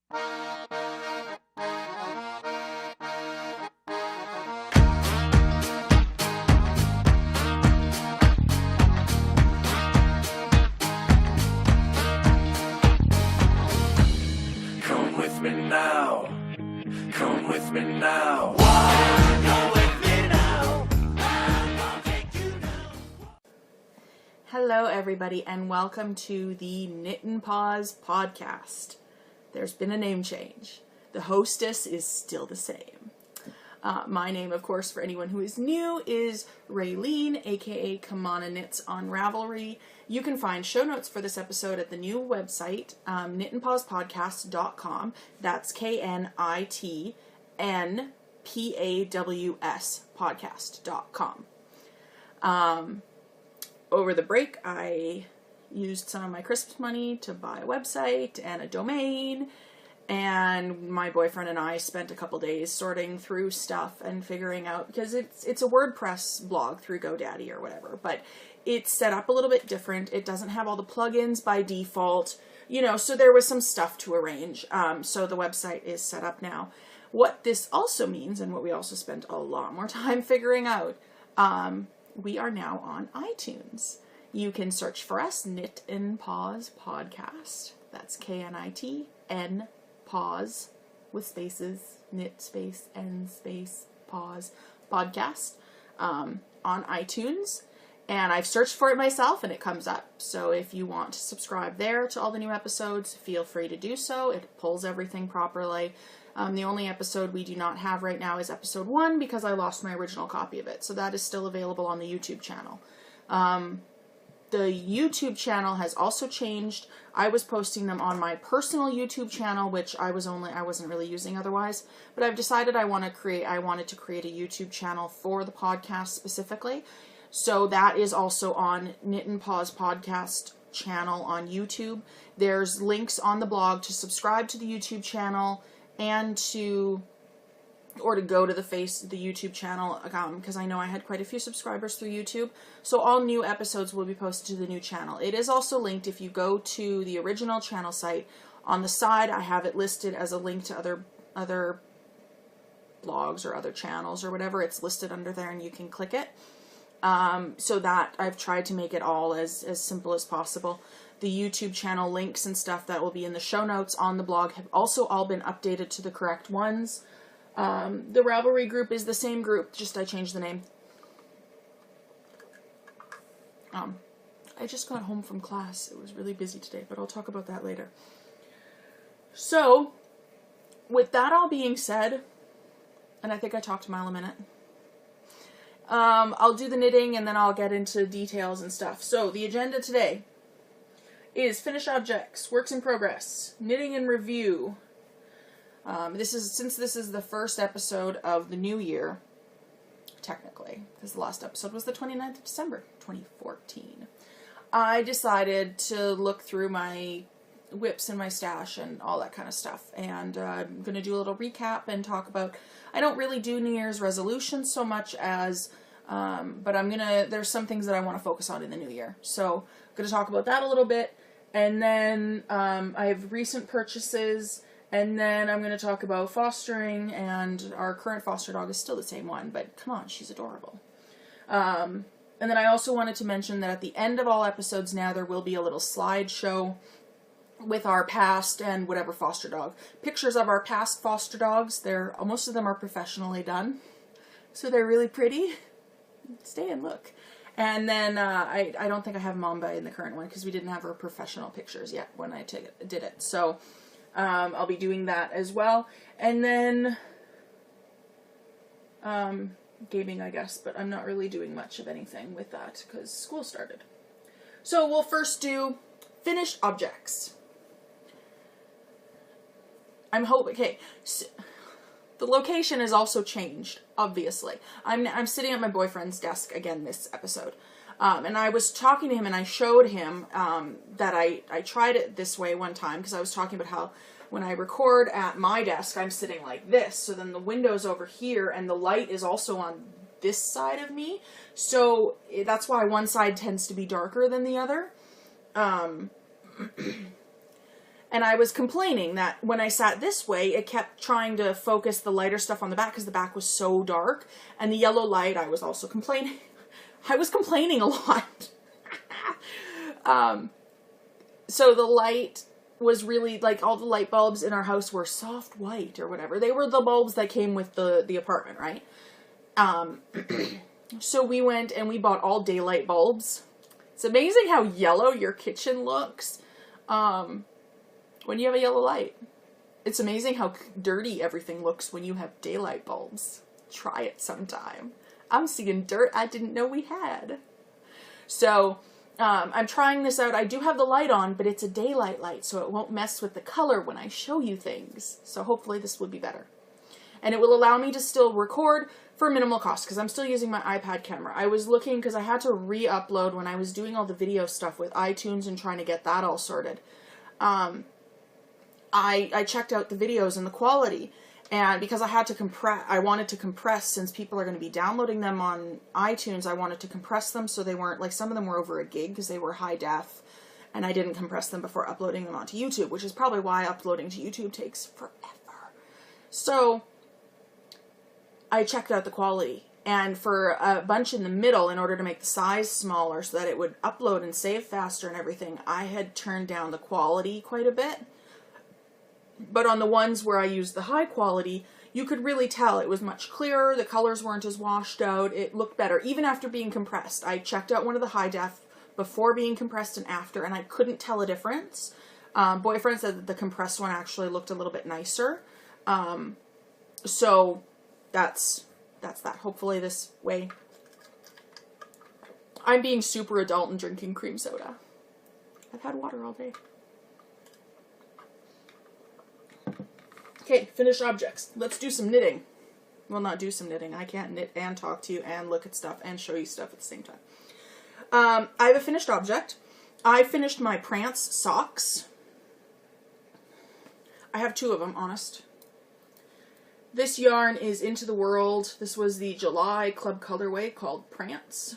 Come with me now. Come with me now. Hello, everybody, and welcome to the Knit and Pause podcast. There's been a name change. The hostess is still the same. My name, of course, for anyone who is new, is Raylene, aka Kamana Knits on Ravelry. You can find show notes for this episode at the new website, knitandpausepodcast.com. That's KNITNPAWS podcast.com. Over the break, I used some of my Christmas money to buy a website and a domain, and my boyfriend and I spent a couple days sorting through stuff and figuring out, because it's a WordPress blog through GoDaddy or whatever, but it's set up a little bit different. It doesn't have all the plugins by default, so there was some stuff to arrange. So the website is set up now. What this also means, and what we also spent a lot more time figuring out, we are now on iTunes. You can search for us, Knit and Pause Podcast. That's KNITN Pause with spaces, knit space, N space, pause, podcast, on iTunes. And I've searched for it myself and it comes up. So if you want to subscribe there to all the new episodes, feel free to do so. It pulls everything properly. The only episode we do not have right now is episode 1 because I lost my original copy of it. So that is still available on the YouTube channel. The YouTube channel has also changed. I was posting them on my personal YouTube channel, which I wasn't really using otherwise. But I've decided I wanted to create a YouTube channel for the podcast specifically. So that is also on Knit and Pause Podcast channel on YouTube. There's links on the blog to subscribe to the YouTube channel and to go to the YouTube channel, because I know I had quite a few subscribers through YouTube. So all new episodes will be posted to the new channel. It is also linked if you go to the original channel site. On the side, I have it listed as a link to other blogs or other channels or whatever. It's listed under there and you can click it. So that I've tried to make it all as simple as possible. The YouTube channel links and stuff that will be in the show notes on the blog have also all been updated to the correct ones. The Ravelry group is the same group, just I changed the name. I just got home from class. It was really busy today, but I'll talk about that later. So, with that all being said, and I think I talked a mile a minute, I'll do the knitting and then I'll get into details and stuff. So, the agenda today is finished objects, works in progress, knitting and review. Since this is the first episode of the new year, technically, because the last episode was the 29th of December, 2014. I decided to look through my whips and my stash and all that kind of stuff, and I'm going to do a little recap and talk about, I don't really do New Year's resolutions so much as, but there's some things that I want to focus on in the new year. So I'm going to talk about that a little bit. And then I have recent purchases, and then I'm going to talk about fostering, and our current foster dog is still the same one, but come on, she's adorable. And then I also wanted to mention that at the end of all episodes now, there will be a little slideshow with our past and whatever foster dog. Pictures of our past foster dogs. Most of them are professionally done, so they're really pretty. Stay and look. And then I don't think I have Mamba in the current one because we didn't have her professional pictures yet when I did it. So I'll be doing that as well. And then gaming, I guess, but I'm not really doing much of anything with that because school started. So we'll first do finished objects. Okay. So, the location has also changed, obviously. I'm sitting at my boyfriend's desk again this episode. And I was talking to him and I showed him that I tried it this way one time because I was talking about how when I record at my desk, I'm sitting like this. So then the window's over here and the light is also on this side of me. So that's why one side tends to be darker than the other. And I was complaining that when I sat this way, it kept trying to focus the lighter stuff on the back because the back was so dark. And the yellow light, I was also complaining. I was complaining a lot. So the light was really, like, all the light bulbs in our house were soft white or whatever. They were the bulbs that came with the apartment, right? So we went and we bought all daylight bulbs. It's amazing how yellow your kitchen looks when you have a yellow light. It's amazing how dirty everything looks when you have daylight bulbs. Try it sometime. I'm seeing dirt I didn't know we had. So I'm trying this out. I do have the light on, but it's a daylight light, so it won't mess with the color when I show you things. So hopefully this will be better. And it will allow me to still record for minimal cost, because I'm still using my iPad camera. I was looking, because I had to re-upload when I was doing all the video stuff with iTunes and trying to get that all sorted. I checked out the videos and the quality, and because I had to compress, I wanted to compress, since people are going to be downloading them on iTunes, I wanted to compress them so they weren't, like, some of them were over a gig because they were high def, and I didn't compress them before uploading them onto YouTube, which is probably why uploading to YouTube takes forever. So I checked out the quality, and for a bunch in the middle, in order to make the size smaller so that it would upload and save faster and everything, I had turned down the quality quite a bit. But on the ones where I used the high quality, you could really tell it was much clearer, the colors weren't as washed out, it looked better, even after being compressed. I checked out one of the high def before being compressed and after, and I couldn't tell a difference. Boyfriend said that the compressed one actually looked a little bit nicer. So that's that. Hopefully this way. I'm being super adult and drinking cream soda. I've had water all day. Okay, finished objects. Let's do some knitting. Well, not do some knitting. I can't knit and talk to you and look at stuff and show you stuff at the same time. I have a finished object. I finished my Prance socks. I have 2 of them, honest. This yarn is Into the World. This was the July Club colorway called Prance.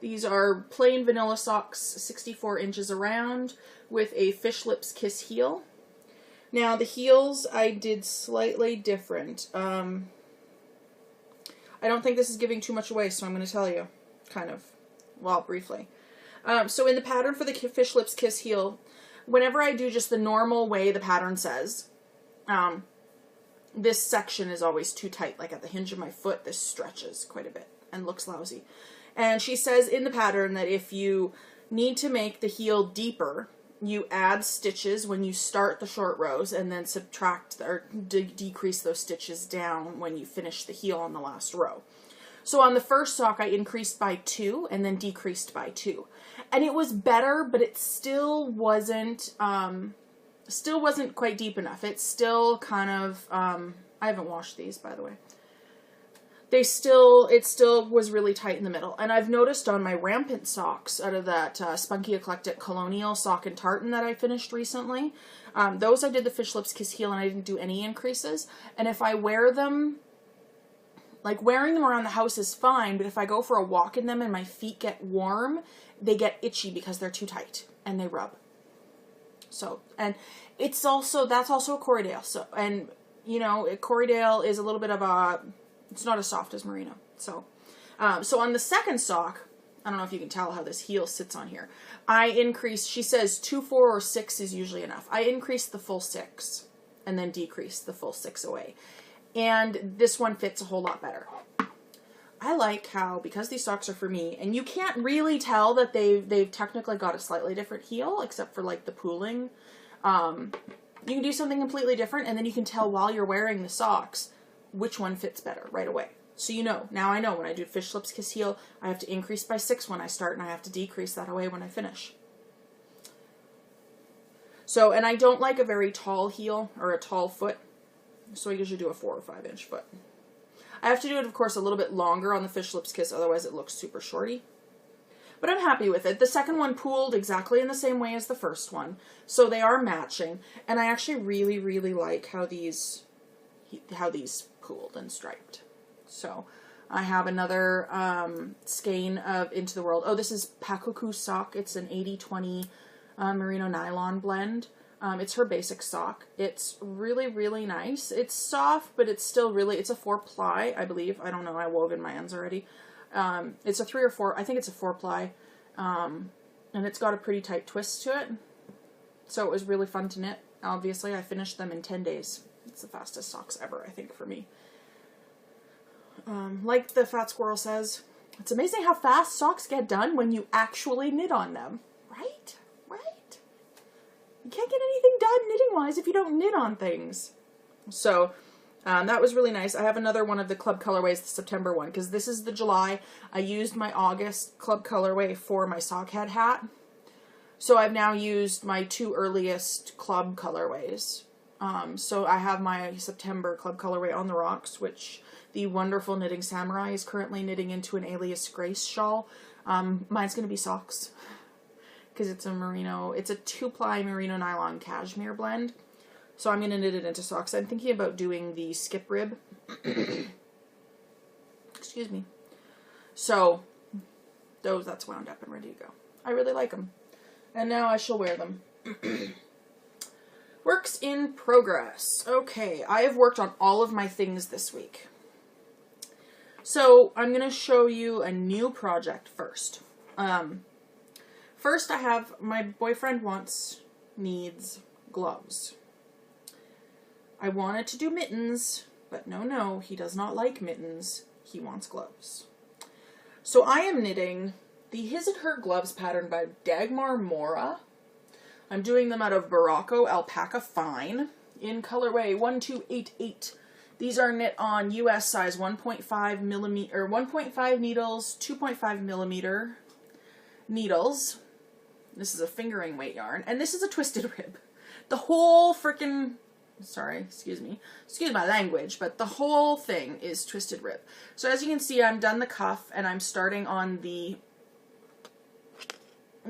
These are plain vanilla socks, 64 inches around, with a Fish Lips Kiss heel. Now, the heels I did slightly different. I don't think this is giving too much away, so I'm going to tell you, kind of, well, briefly. So in the pattern for the Fish Lips Kiss heel, whenever I do just the normal way the pattern says, this section is always too tight. Like at the hinge of my foot, this stretches quite a bit and looks lousy. And she says in the pattern that if you need to make the heel deeper, you add stitches when you start the short rows and then subtract or decrease those stitches down when you finish the heel on the last row. So on the first sock, I increased by 2 and then decreased by 2. And it was better, but it still wasn't quite deep enough. It's still kind of, I haven't washed these, by the way. It still was really tight in the middle. And I've noticed on my Rampant socks, out of that Spunky Eclectic Colonial sock and tartan that I finished recently, those I did the Fish Lips Kiss heel and I didn't do any increases. And if I wear them, like wearing them around the house is fine, but if I go for a walk in them and my feet get warm, they get itchy because they're too tight and they rub. So, and that's also a Corriedale. So, and you know, Corriedale is a little bit of a, it's not as soft as Merino. So, so on the second sock, I don't know if you can tell how this heel sits on here. I increased, she says 2, 4, or 6 is usually enough. I increased the full 6 and then decreased the full 6 away. And this one fits a whole lot better. I like how, because these socks are for me, and you can't really tell that they've technically got a slightly different heel, except for like the pooling. You can do something completely different, and then you can tell while you're wearing the socks which one fits better right away. So you know, now I know when I do Fish Lips Kiss heel, I have to increase by 6 when I start, and I have to decrease that away when I finish. So, and I don't like a very tall heel, or a tall foot, so I usually do a 4 or 5 inch foot. I have to do it, of course, a little bit longer on the Fish Lips Kiss, otherwise it looks super shorty. But I'm happy with it. The second one pooled exactly in the same way as the first one, so they are matching, and I actually really, really like how these pooled and striped. So I have another skein of Into the World. Oh, this is Pakuku sock. It's an 80-20 merino nylon blend. It's her basic sock. It's really, really nice. It's soft, but it's still really, it's a 4-ply, I believe. I don't know, I wove in my ends already. It's a 3 or 4, I think it's a 4-ply. And it's got a pretty tight twist to it. So it was really fun to knit. Obviously, I finished them in 10 days. It's the fastest socks ever, I think, for me. Like the Fat Squirrel says, it's amazing how fast socks get done when you actually knit on them. Right? Right? You can't get anything done knitting-wise if you don't knit on things. So, that was really nice. I have another one of the club colorways, the September one, because this is the July. I used my August club colorway for my sockhead hat. So I've now used my 2 earliest club colorways. So I have my September club colorway on the rocks, which the wonderful Knitting Samurai is currently knitting into an Alias Grace shawl. Mine's going to be socks, because it's a merino, it's a 2-ply merino nylon cashmere blend. So I'm going to knit it into socks. I'm thinking about doing the skip rib. Excuse me. So, that's wound up and ready to go. I really like them. And now I shall wear them. Works in progress. Okay, I have worked on all of my things this week. So, I'm going to show you a new project first. First, I have, my boyfriend needs gloves. I wanted to do mittens, but no, he does not like mittens. He wants gloves. So I am knitting the His and Her Gloves pattern by Dagmar Mora. I'm doing them out of Barocco Alpaca Fine in colorway 1288. These are knit on US size 1.5 millimeter, or 1.5 needles, 2.5 millimeter needles. This is a fingering weight yarn, and this is a twisted rib. The whole frickin', sorry, excuse my language, but the whole thing is twisted rib. So as you can see, I'm done the cuff, and I'm starting on the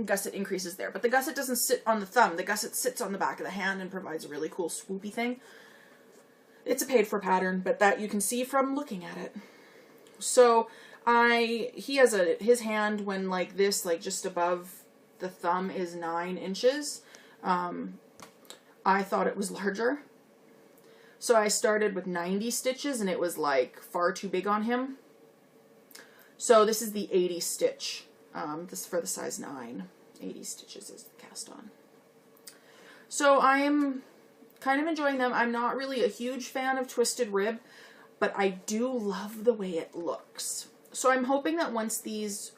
gusset increases there. But the gusset doesn't sit on the thumb. The gusset sits on the back of the hand and provides a really cool swoopy thing. It's a paid-for pattern, but that you can see from looking at it. So he has his hand when like this, like just above the thumb is 9 inches. I thought it was larger. So I started with 90 stitches and it was like far too big on him. So this is the 80 stitch. This is for the size 9. 80 stitches is cast on. So I am kind of enjoying them. I'm not really a huge fan of twisted rib, but I do love the way it looks. So I'm hoping that once these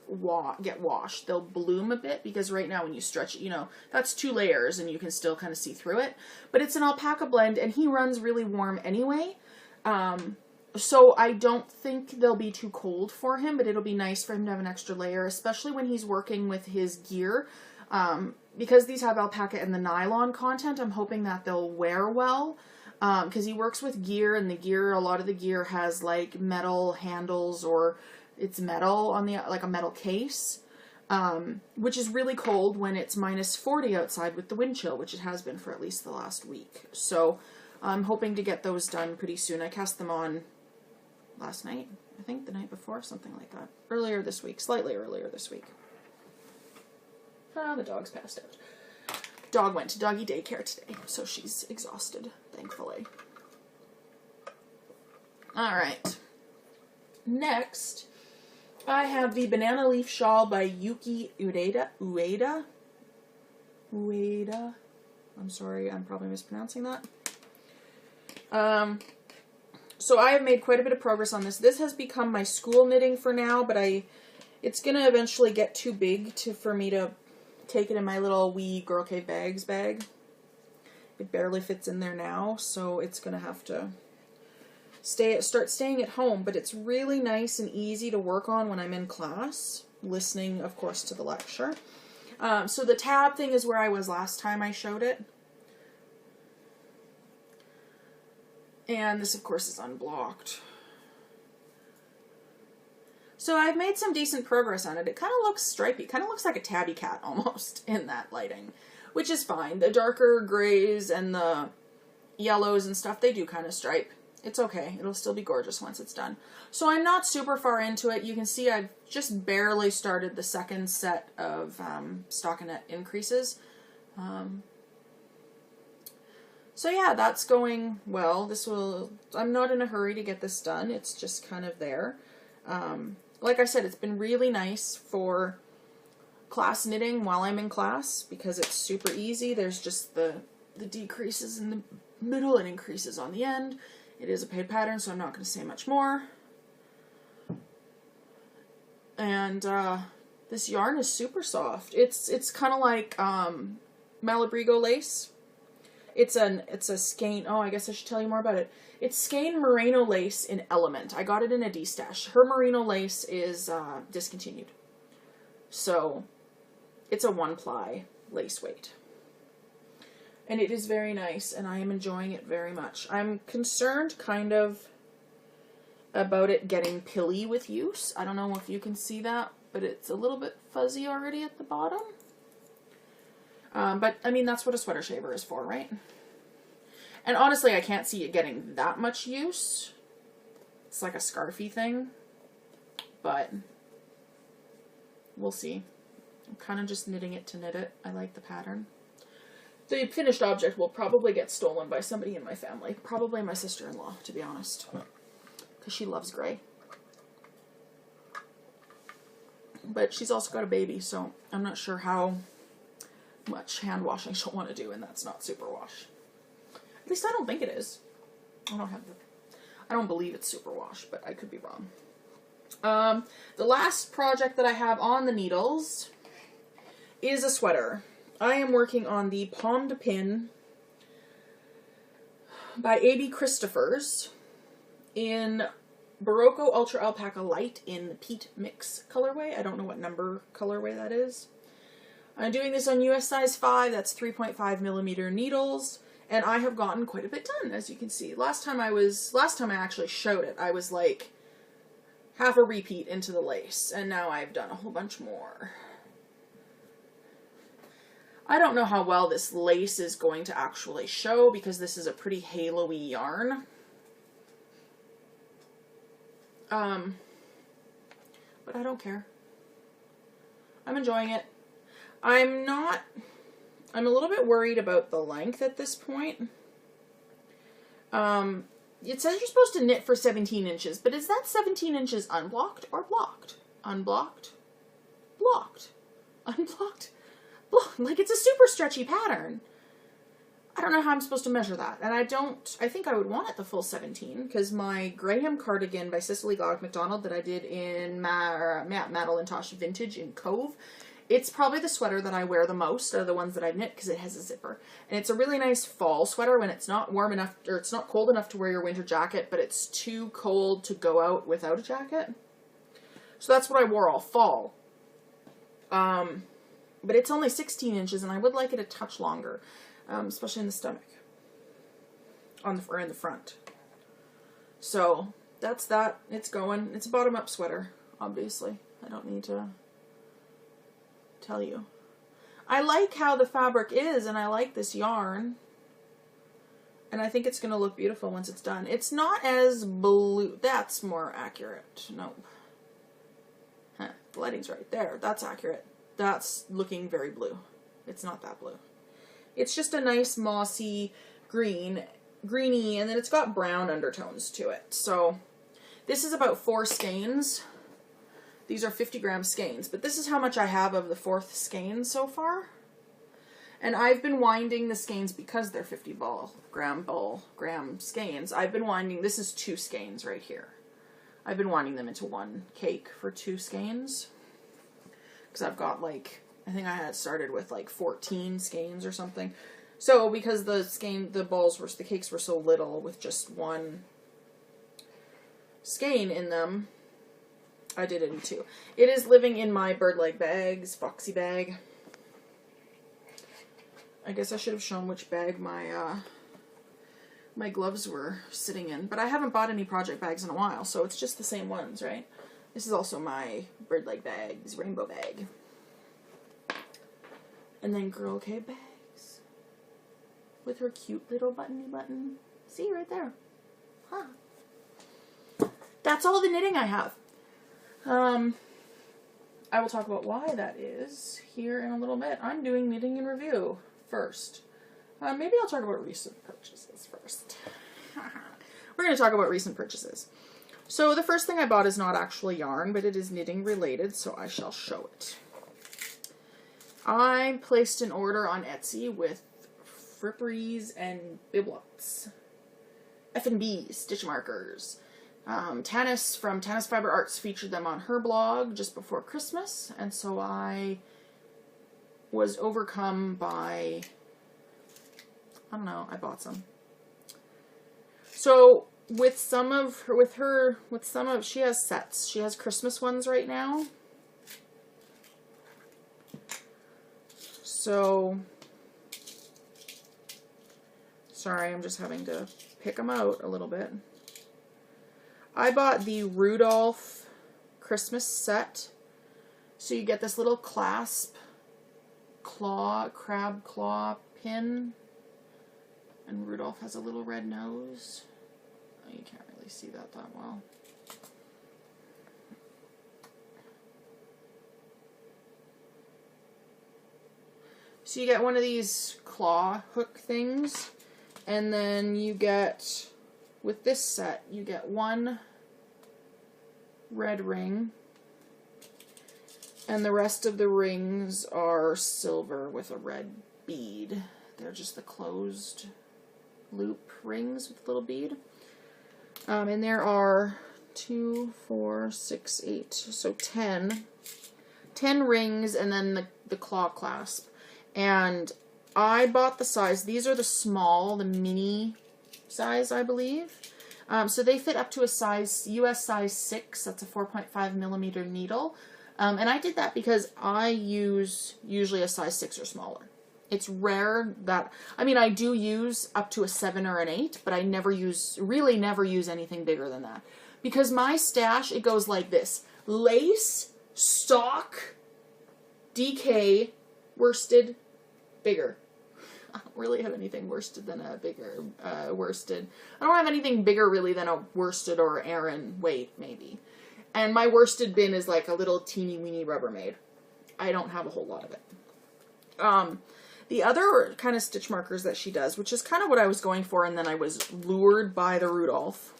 get washed, they'll bloom a bit, because right now when you stretch it, you know, that's 2 layers and you can still kind of see through it. But it's an alpaca blend and he runs really warm anyway. So I don't think they'll be too cold for him, but it'll be nice for him to have an extra layer, especially when he's working with his gear. Because these have alpaca and the nylon content, I'm hoping that they'll wear well. Because he works with gear, and the gear, a lot of the gear has like metal handles, or it's metal on the, like a metal case, which is really cold when it's -40 outside with the wind chill, which it has been for at least the last week. So I'm hoping to get those done pretty soon. I cast them on last night, I think the night before, something like that. Earlier this week, slightly earlier this week. The dog's passed out. Dog went to doggy daycare today, so she's exhausted, thankfully. Alright. Next, I have the Banana Leaf Shawl by Yuki Ueda. I'm sorry, I'm probably mispronouncing that. So I have made quite a bit of progress on this. This has become my school knitting for now, but it's going to eventually get too big for me to take it in my little wee Girl Cave Bags bag. It barely fits in there now, so it's going to have to start staying at home, but it's really nice and easy to work on when I'm in class, listening, of course, to the lecture. So the tab thing is where I was last time I showed it. And this, of course, is unblocked. So I've made some decent progress on it. It kind of looks stripy. It kind of looks like a tabby cat almost in that lighting, which is fine. The darker grays and the yellows and stuff, they do kind of stripe. It's okay. It'll still be gorgeous once it's done. So I'm not super far into it. You can see I've just barely started the second set of stockinette increases. So yeah, that's going well. I'm not in a hurry to get this done. It's just kind of there. Like I said, it's been really nice for class knitting while I'm in class because it's super easy. There's just the decreases in the middle and increases on the end. It is a paid pattern, so I'm not going to say much more. And this yarn is super soft. It's kind of like Malabrigo lace. It's a skein. Oh, I guess I should tell you more about it. It's skein merino lace in Element. I got it in a D-stash. Her merino lace is discontinued. So it's a 1-ply lace weight. And it is very nice, and I am enjoying it very much. I'm concerned kind of about it getting pilly with use. I don't know if you can see that, but it's a little bit fuzzy already at the bottom. But, I mean, that's what a sweater shaver is for, right? And honestly, I can't see it getting that much use. It's like a scarfy thing. But we'll see. I'm kind of just knitting it to knit it. I like the pattern. The finished object will probably get stolen by somebody in my family. Probably my sister-in-law, to be honest. Because she loves gray. But she's also got a baby, so I'm not sure how much hand washing she'll want to do, and that's not superwash. At least I don't think it is. I don't believe it's superwash, but I could be wrong. The last project that I have on the needles is a sweater. I am working on the Pomme de Pin by A.B. Christophers in Barocco Ultra Alpaca Light in the Peat Mix colorway. I don't know what number colorway that is. I'm doing this on US size 5, that's 3.5 millimeter needles, and I have gotten quite a bit done, as you can see. Last time I actually showed it, I was like half a repeat into the lace, and now I've done a whole bunch more. I don't know how well this lace is going to actually show, because this is a pretty halo-y yarn. But I don't care. I'm enjoying it. I'm a little bit worried about the length at this point. It says you're supposed to knit for 17 inches, but is that 17 inches unblocked or blocked? Unblocked? Blocked. Unblocked? Blocked. Like, it's a super stretchy pattern. I don't know how I'm supposed to measure that. And I think I would want it the full 17, because my Graham cardigan by Cicely Gog MacDonald that I did in Madeline Tosh Vintage in Cove, it's probably the sweater that I wear the most out of the ones that I knit, because it has a zipper. And it's a really nice fall sweater when it's not warm enough, or it's not cold enough to wear your winter jacket, but it's too cold to go out without a jacket. So that's what I wore all fall. But it's only 16 inches, and I would like it a touch longer. Especially in the stomach, or in the front. So that's that. It's going. It's a bottom-up sweater, obviously. I don't need to tell you. I like how the fabric is, and I like this yarn. And I think it's going to look beautiful once it's done. It's not as blue. That's more accurate. Nope. Huh. The lighting's right there. That's accurate. That's looking very blue. It's not that blue. It's just a nice mossy greeny, and then it's got brown undertones to it. So this is about 4 skeins. These are 50-gram skeins, but this is how much I have of the 4th skein so far. And I've been winding the skeins because they're 50-gram skeins. I've been winding, this is 2 skeins right here. I've been winding them into one cake for 2 skeins. Because I've got like, I think I had started with like 14 skeins or something. So because the cakes were so little with just 1 skein in them, I did it in 2. It is living in my bird leg bags, Foxy bag. I guess I should have shown which bag my my gloves were sitting in, but I haven't bought any project bags in a while, so it's just the same ones, right? This is also my bird leg bags, rainbow bag. And then Girl K bags. With her cute little buttony button. See, right there. Huh. That's all the knitting I have. I will talk about why that is here in a little bit. I'm doing knitting in review first. Maybe I'll talk about recent purchases first. We're going to talk about recent purchases. So the first thing I bought is not actually yarn, but it is knitting related, so I shall show it. I placed an order on Etsy with fripperies and biblots. F&B stitch markers. Tanis from Tanis Fiber Arts featured them on her blog just before Christmas, and so I was overcome by, I don't know, I bought some. So with some of she has sets. She has Christmas ones right now. So, sorry, I'm just having to pick them out a little bit. I bought the Rudolph Christmas set. So you get this little clasp crab claw pin. And Rudolph has a little red nose. Oh, you can't really see that well. So you get one of these claw hook things, and then you get, with this set, you get one red ring, and the rest of the rings are silver with a red bead. They're just the closed loop rings with a little bead. And there are 2, 4, 6, 8, so 10 rings, and then the claw clasp. And I bought the size. These are the small, the mini size, I believe. So they fit up to a size, US size 6. That's a 4.5 millimeter needle. And I did that because I use usually a size 6 or smaller. It's rare that, I mean, I do use up to a 7 or an 8, but I really never use anything bigger than that. Because my stash, it goes like this. Lace, stock, DK, worsted, bigger. I don't really have anything worsted than a bigger worsted. I don't have anything bigger really than a worsted or Aran weight, maybe. And my worsted bin is like a little teeny weeny Rubbermaid. I don't have a whole lot of it. The other kind of stitch markers that she does, which is kind of what I was going for, and then I was lured by the Rudolph.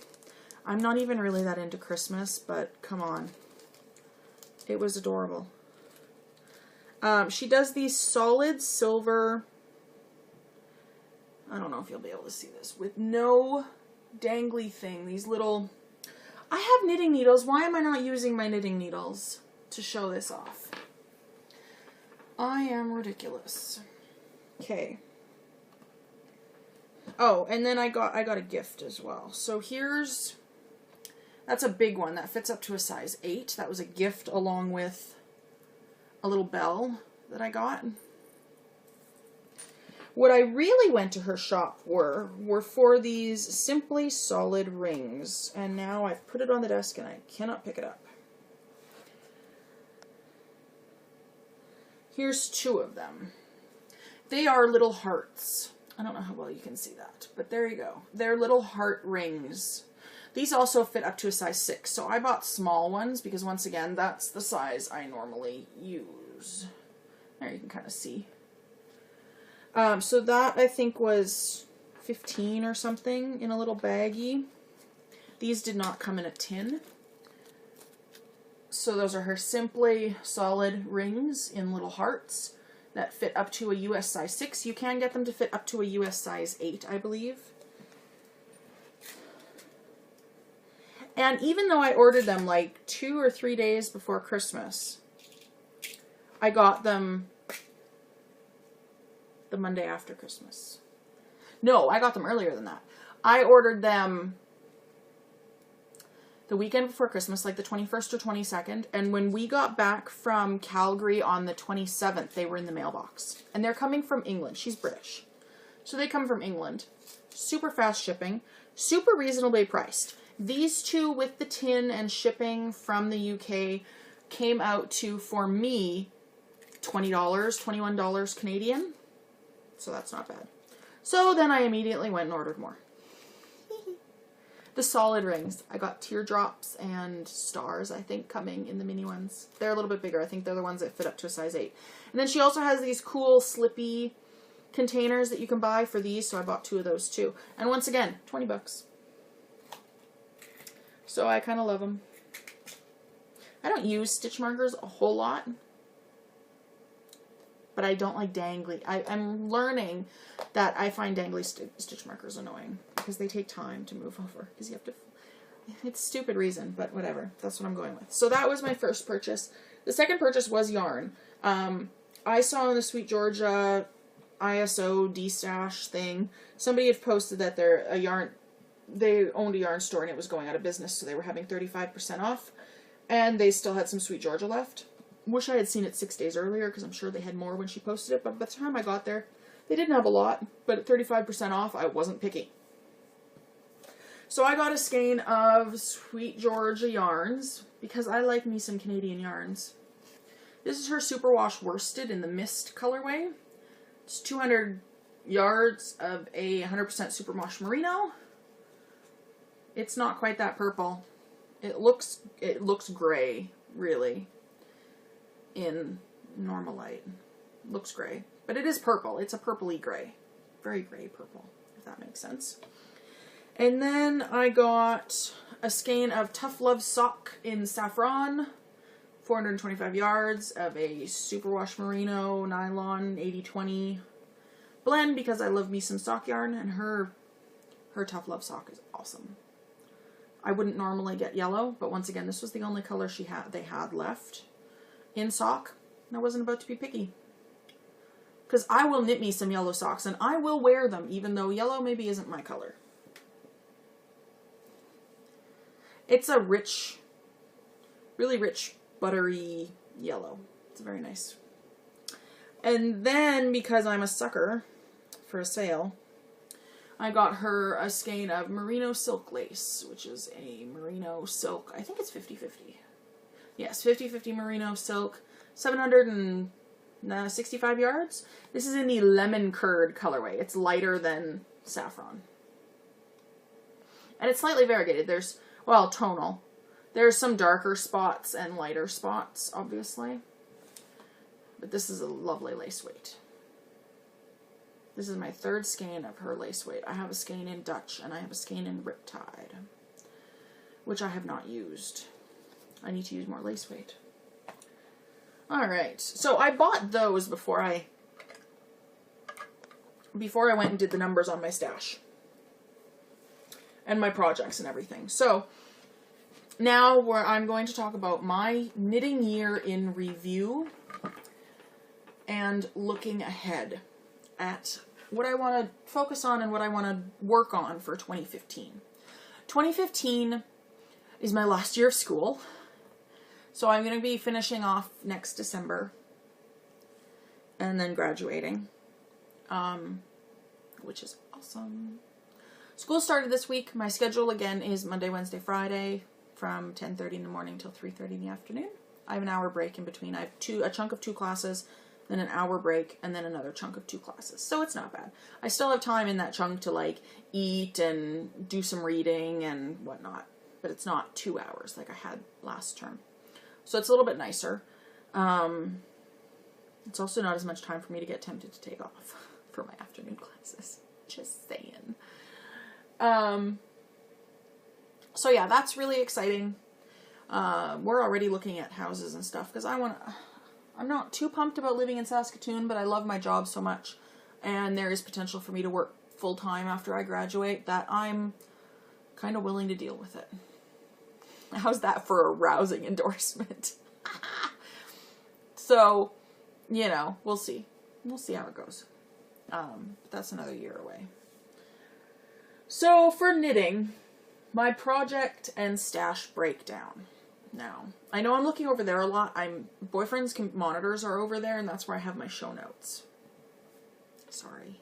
I'm not even really that into Christmas, but come on. It was adorable. She does these solid silver, I don't know if you'll be able to see this, with no dangly thing. These little, I have knitting needles. Why am I not using my knitting needles to show this off? I am ridiculous. Okay. Oh, and then I got a gift as well. So that's a big one. That fits up to a size 8. That was a gift along with a little bell that I got. What I really went to her shop were for these Simply Solid rings. And now I've put it on the desk and I cannot pick it up. Here's 2 of them. They are little hearts. I don't know how well you can see that, but there you go. They're little heart rings. These also fit up to a size 6, so I bought small ones because, once again, that's the size I normally use. There you can kind of see. So that, I think, was 15 or something in a little baggie. These did not come in a tin. So those are her Simply Solid rings in little hearts that fit up to a US size 6. You can get them to fit up to a US size 8, I believe. And even though I ordered them like 2 or 3 days before Christmas, I got them the Monday after Christmas. No, I got them earlier than that. I ordered them the weekend before Christmas, like the 21st or 22nd, and when we got back from Calgary on the 27th, they were in the mailbox. And they're coming from England. She's British. So they come from England. Super fast shipping. Super reasonably priced. These 2 with the tin and shipping from the UK came out to, for me, $20, $21 Canadian. So that's not bad. So then I immediately went and ordered more. The solid rings. I got teardrops and stars, I think, coming in the mini ones. They're a little bit bigger. I think they're the ones that fit up to a size 8. And then she also has these cool, slippy containers that you can buy for these, so I bought 2 of those too. And once again, 20 bucks. So I kind of love them. I don't use stitch markers a whole lot, but I don't like dangly. I'm learning that I find dangly stitch markers annoying because they take time to move over, because you have to, it's a stupid reason, but whatever. That's what I'm going with. So that was my first purchase. The second purchase was yarn. I saw on the Sweet Georgia ISO D-Stash thing, somebody had posted that they owned a yarn store and it was going out of business, so they were having 35% off, and they still had some Sweet Georgia left. Wish I had seen it 6 days earlier, because I'm sure they had more when she posted it, but by the time I got there, they didn't have a lot, but at 35% off, I wasn't picky. So I got a skein of Sweet Georgia yarns, because I like me some Canadian yarns. This is her Superwash Worsted in the Mist colorway. It's 200 yards of a 100% Superwash Merino. It's not quite that purple. It looks gray, really, in normal light. It looks gray. But it is purple. It's a purpley gray. Very gray purple, if that makes sense. And then I got a skein of Tough Love Sock in Saffron. 425 yards of a Superwash Merino nylon 80/20 blend, because I love me some sock yarn, and her Tough Love Sock is awesome. I wouldn't normally get yellow, but once again, this was the only color they had left in sock, and I wasn't about to be picky. Because I will knit me some yellow socks, and I will wear them, even though yellow maybe isn't my color. It's a rich, really rich, buttery yellow. It's very nice. And then, because I'm a sucker for a sale, I got her a skein of merino silk lace, which is a merino silk. I think it's 50/50. Yes, 50/50 merino silk, 765 yards. This is in the lemon curd colorway. It's lighter than saffron. And it's slightly variegated. There's, well, tonal. There's some darker spots and lighter spots, obviously. But this is a lovely lace weight. This is my third skein of her lace weight. I have a skein in Dutch, and I have a skein in Riptide, which I have not used. I need to use more lace weight. Alright, so I bought those before I went and did the numbers on my stash. And my projects and everything. So, now I'm going to talk about my knitting year in review and looking ahead at what I want to focus on and what I want to work on for 2015. 2015 is my last year of school, so I'm going to be finishing off next December and then graduating, which is awesome. School started this week. My schedule again is Monday, Wednesday, Friday from 10:30 in the morning till 3:30 in the afternoon. I have an hour break in between. I have a chunk of 2 classes, then an hour break, and then another chunk of 2 classes. So it's not bad. I still have time in that chunk to like eat and do some reading and whatnot, but it's not 2 hours like I had last term. So it's a little bit nicer. It's also not as much time for me to get tempted to take off for my afternoon classes. Just saying. So yeah, that's really exciting. We're already looking at houses and stuff because I'm not too pumped about living in Saskatoon, but I love my job so much, and there is potential for me to work full-time after I graduate that I'm kind of willing to deal with it. How's that for a rousing endorsement? So, you know, we'll see. We'll see how it goes. That's another year away. So, for knitting, my project and stash breakdown. Now, I know I'm looking over there a lot. Boyfriend's monitors are over there, and that's where I have my show notes. Sorry.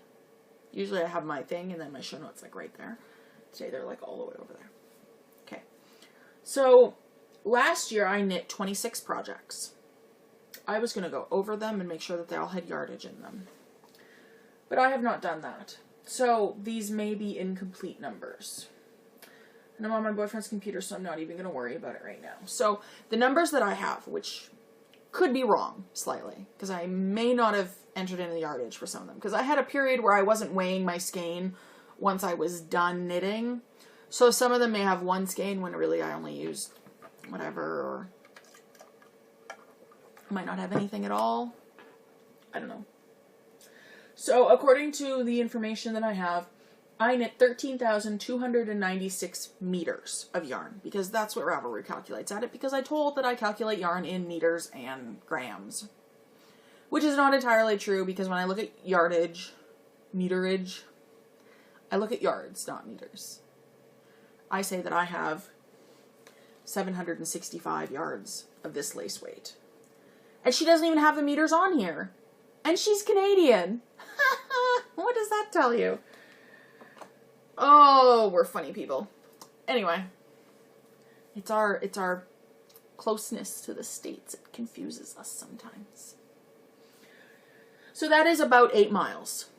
Usually I have my thing, and then my show notes, like, right there. Today they're, like, all the way over there. Okay. So, last year I knit 26 projects. I was going to go over them and make sure that they all had yardage in them. But I have not done that. So, these may be incomplete numbers. And I'm on my boyfriend's computer, so I'm not even going to worry about it right now. So, the numbers that I have, which could be wrong slightly, because I may not have entered in the yardage for some of them. Because I had a period where I wasn't weighing my skein once I was done knitting. So some of them may have one skein when really I only used whatever, or might not have anything at all. I don't know. So according to the information that I have, I knit 13,296 meters of yarn, because that's what Ravelry calculates at it, because I told that I calculate yarn in meters and grams. Which is not entirely true, because when I look at yardage, meterage, I look at yards, not meters. I say that I have 765 yards of this lace weight. And she doesn't even have the meters on here. And she's Canadian. What does that tell you? Oh, we're funny people. Anyway, it's our closeness to the States. It confuses us sometimes. So that is about 8 miles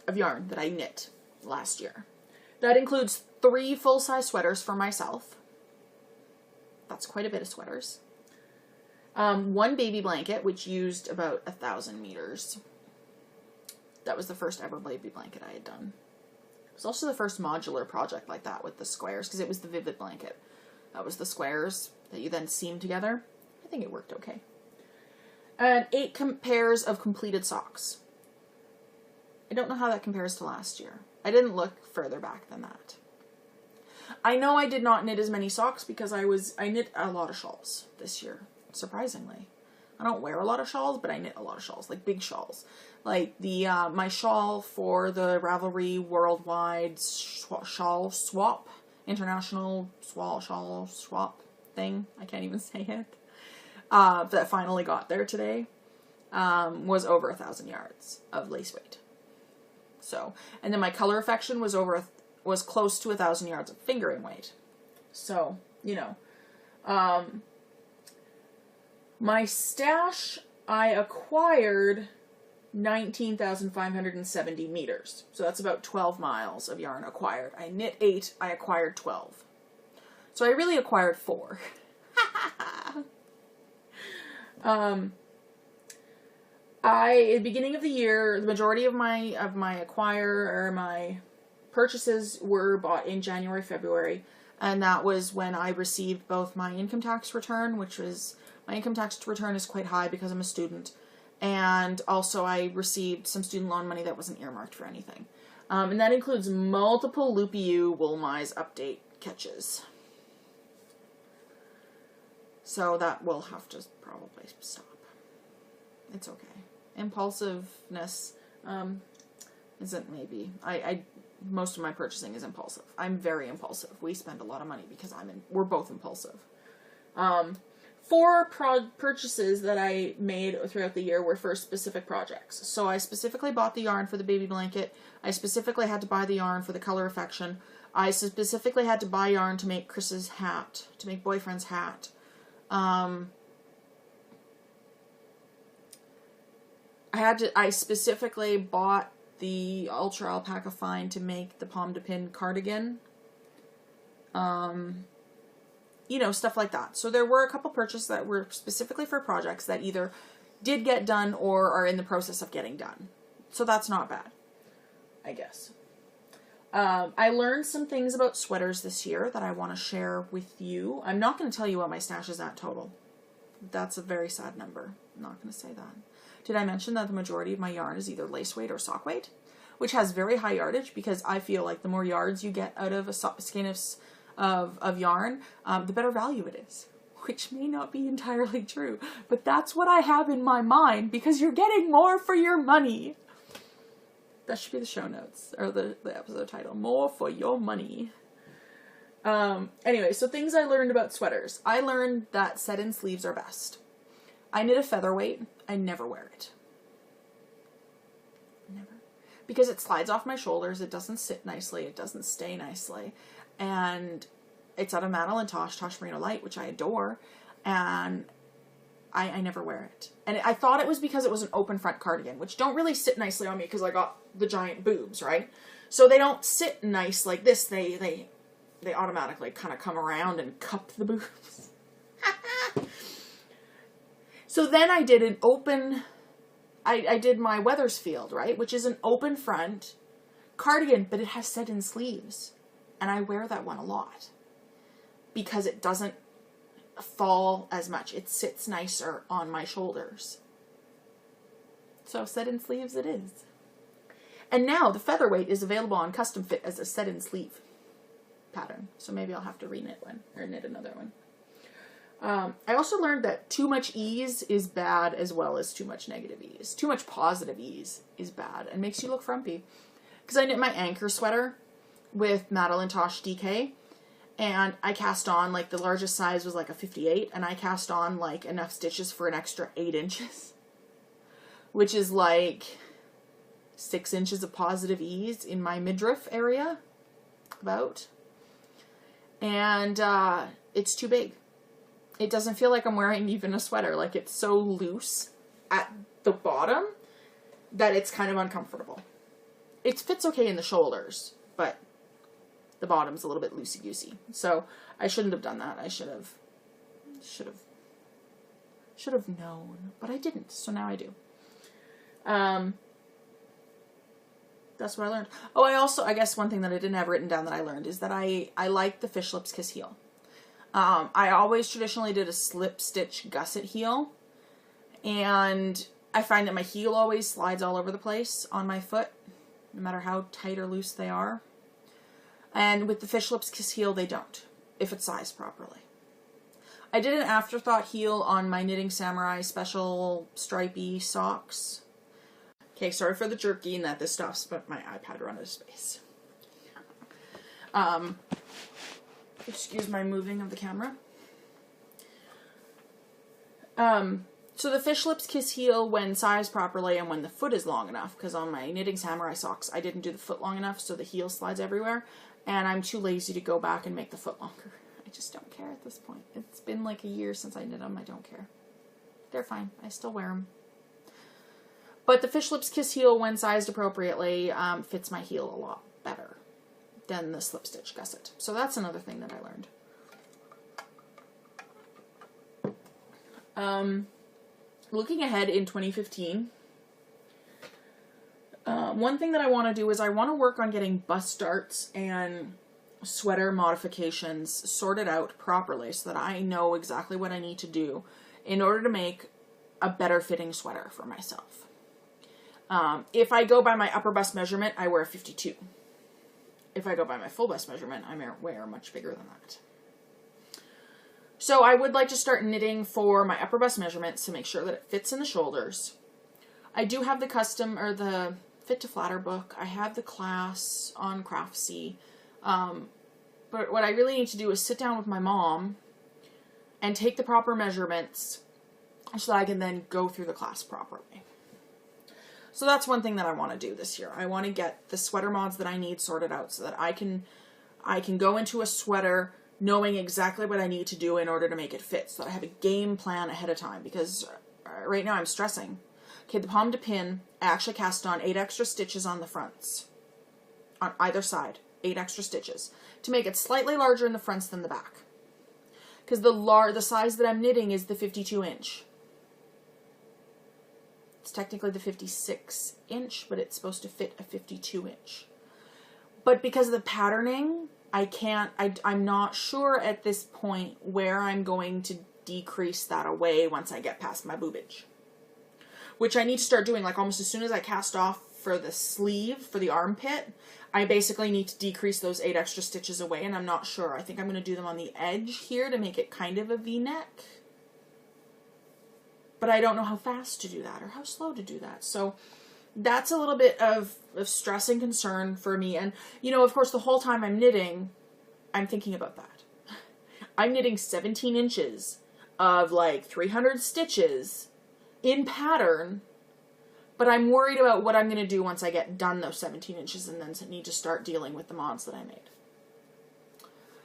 of yarn that I knit last year. That includes 3 full-size sweaters for myself. That's quite a bit of sweaters. 1 baby blanket, which used about 1,000 meters. That was the first ever baby blanket I had done. It was also the first modular project like that with the squares, because it was the Vivid blanket. That was the squares that you then seam together. I think it worked okay. And 8 pairs of completed socks. I don't know how that compares to last year. I didn't look further back than that. I know I did not knit as many socks because I knit a lot of shawls this year, surprisingly. I don't wear a lot of shawls, but I knit a lot of shawls, like big shawls. Like the my shawl for the Ravelry Worldwide Shawl Swap, International Shawl Swap thing. I can't even say it. That finally got there today. Was over 1,000 yards of lace weight. So, and then my Color Affection was close to 1,000 yards of fingering weight. So, you know, my stash, I acquired 19,570 meters. So that's about 12 miles of yarn acquired. I knit 8, I acquired 12. So I really acquired 4. At the beginning of the year, the majority of my my purchases were bought in January, February, and that was when I received both my income tax return, which was, my income tax return is quite high because I'm a student, and also I received some student loan money that wasn't earmarked for anything. And that includes multiple Loopy U Woolmize update catches. So that will have to probably stop. It's okay. Impulsiveness isn't maybe. Most of my purchasing is impulsive. I'm very impulsive. We spend a lot of money because we're both impulsive. 4 purchases that I made throughout the year were for specific projects. So I specifically bought the yarn for the baby blanket. I specifically had to buy the yarn for the Color Affection. I specifically had to buy yarn to make Chris's hat, to make Boyfriend's hat. I specifically bought the Ultra Alpaca Fine to make the Pomme de Pin cardigan. You know, stuff like that. So there were a couple purchases that were specifically for projects that either did get done or are in the process of getting done. So that's not bad, I guess. I learned some things about sweaters this year that I want to share with you. I'm not going to tell you what my stash is at total. That's a very sad number. I'm not going to say that. Did I mention that the majority of my yarn is either lace weight or sock weight? Which has very high yardage, because I feel like the more yards you get out of a skein of yarn, the better value it is. Which may not be entirely true, but that's what I have in my mind, because you're getting more for your money. That should be the show notes, or the episode title. More for your money. Anyway, so things I learned about sweaters. I learned that set-in sleeves are best. I knit a featherweight. I never wear it. Never. Because it slides off my shoulders. It doesn't sit nicely. It doesn't stay nicely. And it's out of Madeline Tosh Merino Light, which I adore. And I never wear it. And I thought it was because it was an open front cardigan, which don't really sit nicely on me because I got the giant boobs, right? So they don't sit nice like this. They automatically kind of come around and cup the boobs. So then I did an open I did my Weathersfield, right? Which is an open front cardigan, but it has set-in sleeves. And I wear that one a lot. Because it doesn't fall as much. It sits nicer on my shoulders. So set-in sleeves it is. And now the featherweight is available on Custom Fit as a set-in sleeve pattern. So maybe I'll have to re-knit one, or knit another one. I also learned that too much ease is bad as well as too much negative ease. Too much positive ease is bad and makes you look frumpy. Because I knit my anchor sweater with Madeline Tosh DK, and I cast on, like, the largest size was like a 58, and I cast on like enough stitches for an extra 8 inches. Which is like 6 inches of positive ease in my midriff area, about. And it's too big. It doesn't feel like I'm wearing even a sweater. Like, it's so loose at the bottom that it's kind of uncomfortable. It fits okay in the shoulders, but the bottom's a little bit loosey-goosey. So I shouldn't have done that. I should have known, but I didn't. So now I do. That's what I learned. Oh, I guess one thing that I didn't have written down that I learned is that I like the Fish Lips Kiss heel. I always traditionally did a slip stitch gusset heel, and I find that my heel always slides all over the place on my foot, no matter how tight or loose they are. And with the Fish Lips Kiss heel, they don't, if it's sized properly. I did an afterthought heel on my Knitting Samurai special stripy socks. Okay, sorry for the jerking that this stops, but my iPad ran out of space. Excuse my moving of the camera. So the Fish Lips Kiss heel when sized properly and when the foot is long enough, because on my Knitting Samurai socks I didn't do the foot long enough, so the heel slides everywhere, and I'm too lazy to go back and make the foot longer. I just don't care at this point. It's been like a year since I knit them. I don't care. They're fine. I still wear them. But the Fish Lips Kiss heel, when sized appropriately, fits my heel a lot better than the slip stitch gusset. So that's another thing that I learned. Looking ahead in 2015, one thing that I want to do is I want to work on getting bust darts and sweater modifications sorted out properly so that I know exactly what I need to do in order to make a better fitting sweater for myself. If I go by my upper bust measurement, I wear a 52. If I go by my full bust measurement, I wear much bigger than that. So I would like to start knitting for my upper bust measurements to make sure that it fits in the shoulders. I do have the custom, or the Fit to Flatter book. I have the class on Craftsy. But what I really need to do is sit down with my mom and take the proper measurements so that I can then go through the class properly. So that's one thing that I want to do this year. I want to get the sweater mods that I need sorted out so that I can go into a sweater knowing exactly what I need to do in order to make it fit, so that I have a game plan ahead of time, because right now I'm stressing. Okay, the palm to pin, I actually cast on 8 extra stitches on the fronts, on either side, 8 extra stitches, to make it slightly larger in the fronts than the back. Because the size that I'm knitting is the 52 inch. It's technically the 56 inch, but it's supposed to fit a 52 inch. But because of the patterning, I'm not sure at this point where I'm going to decrease that away once I get past my boobage. Which I need to start doing, like, almost as soon as I cast off for the sleeve, for the armpit, I basically need to decrease those 8 extra stitches away, and I'm not sure. I think I'm going to do them on the edge here to make it kind of a V-neck. But I don't know how fast to do that or how slow to do that. So that's a little bit of stress and concern for me. And, you know, of course, the whole time I'm knitting, I'm thinking about that. I'm knitting 17 inches of like 300 stitches in pattern, but I'm worried about what I'm going to do once I get done those 17 inches and then need to start dealing with the mods that I made.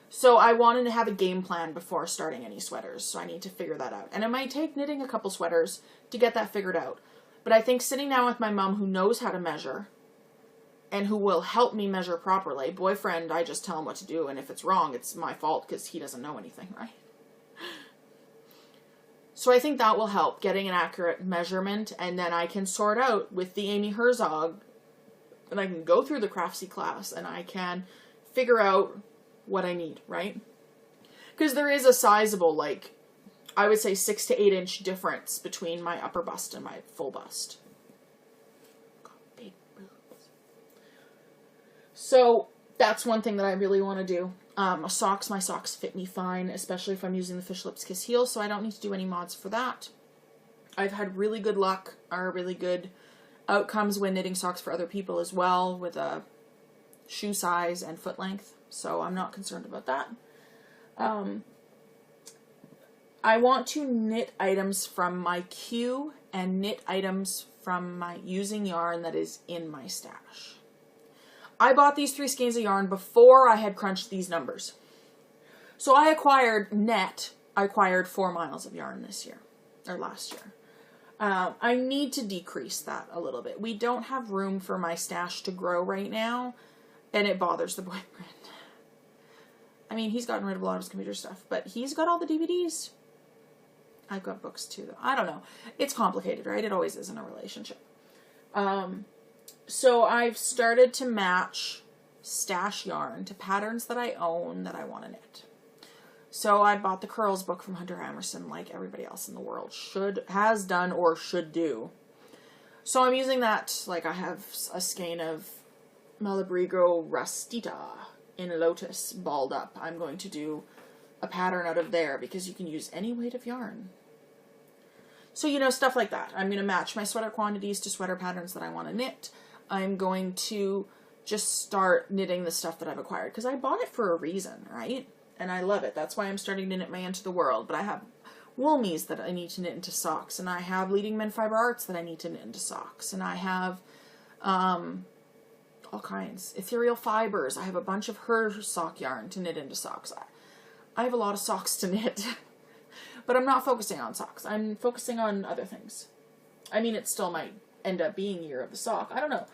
So I wanted to have a game plan before starting any sweaters, so I need to figure that out. And it might take knitting a couple sweaters to get that figured out. But I think sitting down with my mom, who knows how to measure and who will help me measure properly. Boyfriend, I just tell him what to do, and if it's wrong, it's my fault because he doesn't know anything, right? So I think that will help, getting an accurate measurement, and then I can sort out with the Amy Herzog, and I can go through the Craftsy class, and I can figure out what I need, right? Because there is a sizable, like, I would say 6 to 8 inch difference between my upper bust and my full bust. Got big boobs. So that's one thing that I really want to do. My socks fit me fine, especially if I'm using the Fish Lips Kiss heel, so I don't need to do any mods for that. I've had really good luck, or really good outcomes when knitting socks for other people as well, with a shoe size and foot length, so I'm not concerned about that. I want to knit items from my queue and knit items from my using yarn that is in my stash. I bought these 3 skeins of yarn before I had crunched these numbers. So I acquired 4 miles of yarn this year, or last year. I need to decrease that a little bit. We don't have room for my stash to grow right now, and it bothers the boyfriend. I mean, he's gotten rid of a lot of his computer stuff, but he's got all the DVDs. I've got books too, though. I don't know. It's complicated, right? It always is in a relationship. So I've started to match stash yarn to patterns that I own that I want to knit. So I bought the Curls book from Hunter Emerson, like everybody else in the world has done or should do. So I'm using that, like I have a skein of Malabrigo Rastita in Lotus balled up. I'm going to do a pattern out of there because you can use any weight of yarn. So, you know, stuff like that. I'm going to match my sweater quantities to sweater patterns that I want to knit. I'm going to just start knitting the stuff that I've acquired because I bought it for a reason, right? And I love it. That's why I'm starting to knit my Into the World. But I have Woolmies that I need to knit into socks, and I have Leading Men Fiber Arts that I need to knit into socks, and I have all kinds. Ethereal Fibers. I have a bunch of her sock yarn to knit into socks. I have a lot of socks to knit. But I'm not focusing on socks. I'm focusing on other things. I mean, it still might end up being Year of the Sock. I don't know.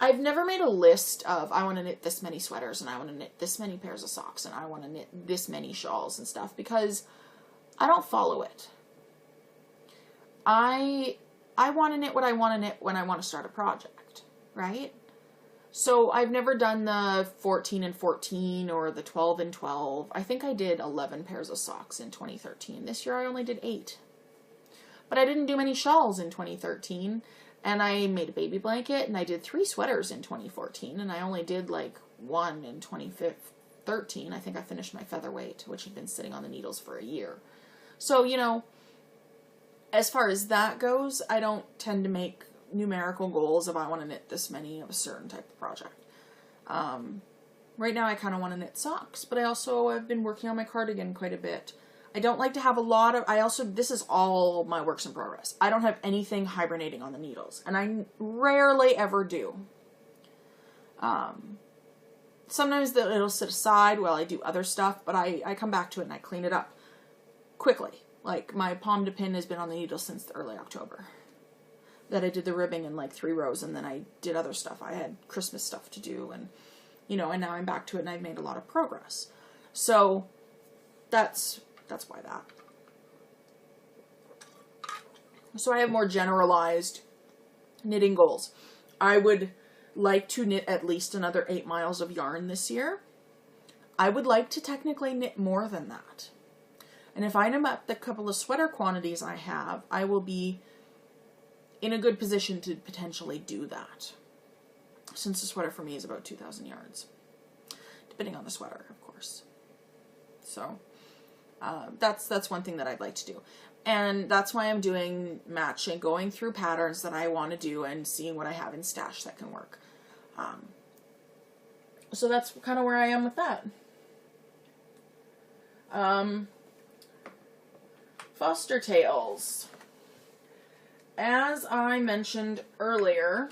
I've never made a list of, I want to knit this many sweaters, and I want to knit this many pairs of socks, and I want to knit this many shawls and stuff, because I don't follow it. I want to knit what I want to knit when I want to start a project, right? So I've never done the 14 and 14 or the 12 and 12. I think I did 11 pairs of socks in 2013. This year I only did 8. But I didn't do many shawls in 2013. And I made a baby blanket, and I did 3 sweaters in 2014. And I only did like 1 in 2013. I think I finished my featherweight, which had been sitting on the needles for a year. So, you know, as far as that goes, I don't tend to make numerical goals of I want to knit this many of a certain type of project. Right now I kind of want to knit socks, but I also have been working on my cardigan quite a bit. I don't like to have a lot of, this is all my works in progress. I don't have anything hibernating on the needles, and I rarely ever do. Sometimes it'll sit aside while I do other stuff, but I come back to it and I clean it up quickly. Like my pomme de pin has been on the needle since early October. That I did the ribbing in like 3 rows, and then I did other stuff. I had Christmas stuff to do, and, you know, and now I'm back to it, and I've made a lot of progress. So that's why that. So I have more generalized knitting goals. I would like to knit at least another 8 miles of yarn this year. I would like to technically knit more than that. And if I know about the couple of sweater quantities I have, I will be in a good position to potentially do that. Since the sweater for me is about 2,000 yards. Depending on the sweater, of course. So, that's one thing that I'd like to do. And that's why I'm doing matching, going through patterns that I want to do and seeing what I have in stash that can work. So that's kind of where I am with that. Foster Tales. As I mentioned earlier,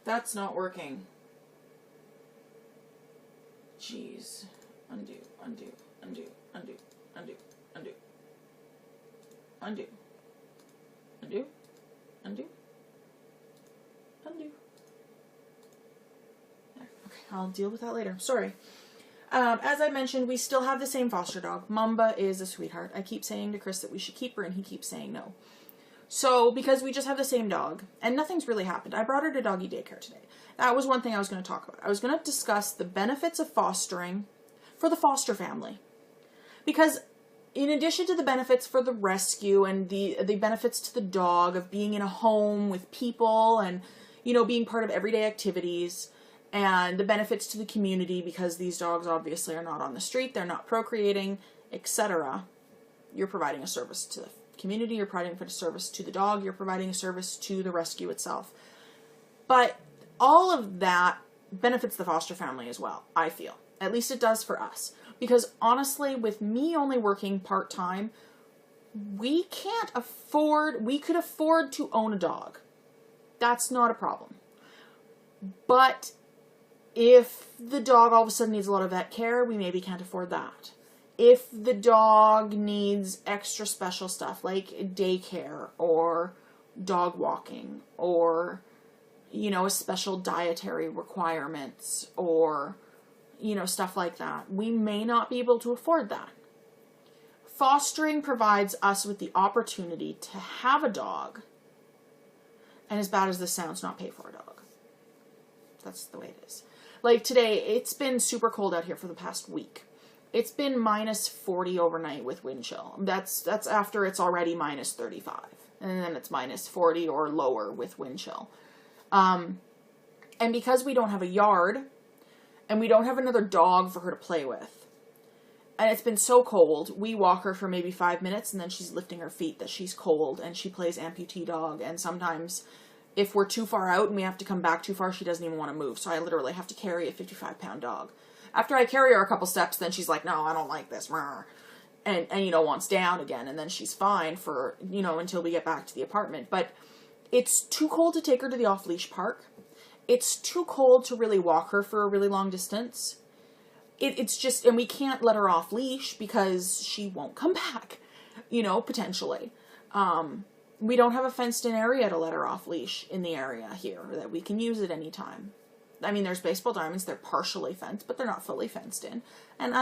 that's not working. Jeez. Undo, undo, undo, undo, undo, undo, undo. I'll deal with that later. Sorry. As I mentioned, we still have the same foster dog. Mamba is a sweetheart. I keep saying to Chris that we should keep her, and he keeps saying no. So, because we just have the same dog, and nothing's really happened, I brought her to doggy daycare today. That was one thing I was going to talk about. I was going to discuss the benefits of fostering for the foster family. Because in addition to the benefits for the rescue and the benefits to the dog of being in a home with people and, you know, being part of everyday activities, and the benefits to the community because these dogs obviously are not on the street, they're not procreating, etc. You're providing a service to the community, you're providing a service to the dog, you're providing a service to the rescue itself. But all of that benefits the foster family as well, I feel. At least it does for us. Because honestly, with me only working part-time, we could afford to own a dog. That's not a problem. But if the dog all of a sudden needs a lot of vet care, we maybe can't afford that. If the dog needs extra special stuff like daycare or dog walking or, you know, a special dietary requirements or, you know, stuff like that, we may not be able to afford that. Fostering provides us with the opportunity to have a dog, and as bad as this sounds, not pay for a dog. That's the way it is. Like today, it's been super cold out here for the past week. It's been minus 40 overnight with wind chill. That's after it's already minus 35. And then it's minus 40 or lower with wind chill. And because we don't have a yard, and we don't have another dog for her to play with, and it's been so cold, we walk her for maybe 5 minutes, and then she's lifting her feet that she's cold, and she plays amputee dog, and sometimes if we're too far out and we have to come back too far, she doesn't even want to move. So I literally have to carry a 55-pound dog. After I carry her a couple steps, then she's like, no, I don't like this. And you know, wants down again. And then she's fine for, you know, until we get back to the apartment. But it's too cold to take her to the off-leash park. It's too cold to really walk her for a really long distance. It's just, and we can't let her off leash because she won't come back, you know, potentially. We don't have a fenced-in area to let her off leash in the area here that we can use at any time. I mean, there's Baseball Diamonds, they're partially fenced, but they're not fully fenced in. And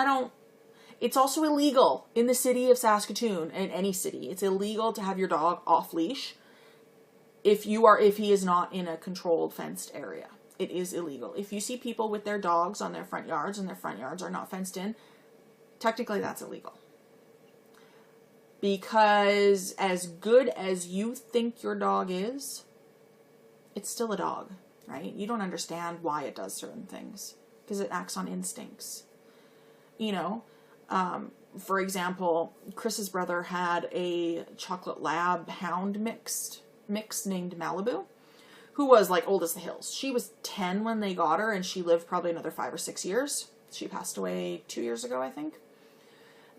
it's also illegal in the city of Saskatoon, in any city. It's illegal to have your dog off leash if he is not in a controlled fenced area. It is illegal. If you see people with their dogs on their front yards and their front yards are not fenced in, technically that's illegal. Because as good as you think your dog is, it's still a dog, right? You don't understand why it does certain things because it acts on instincts. You know, for example, Chris's brother had a chocolate lab hound mix named Malibu, who was like old as the hills. She was 10 when they got her, and she lived probably another 5 or 6 years. She passed away 2 years ago, I think.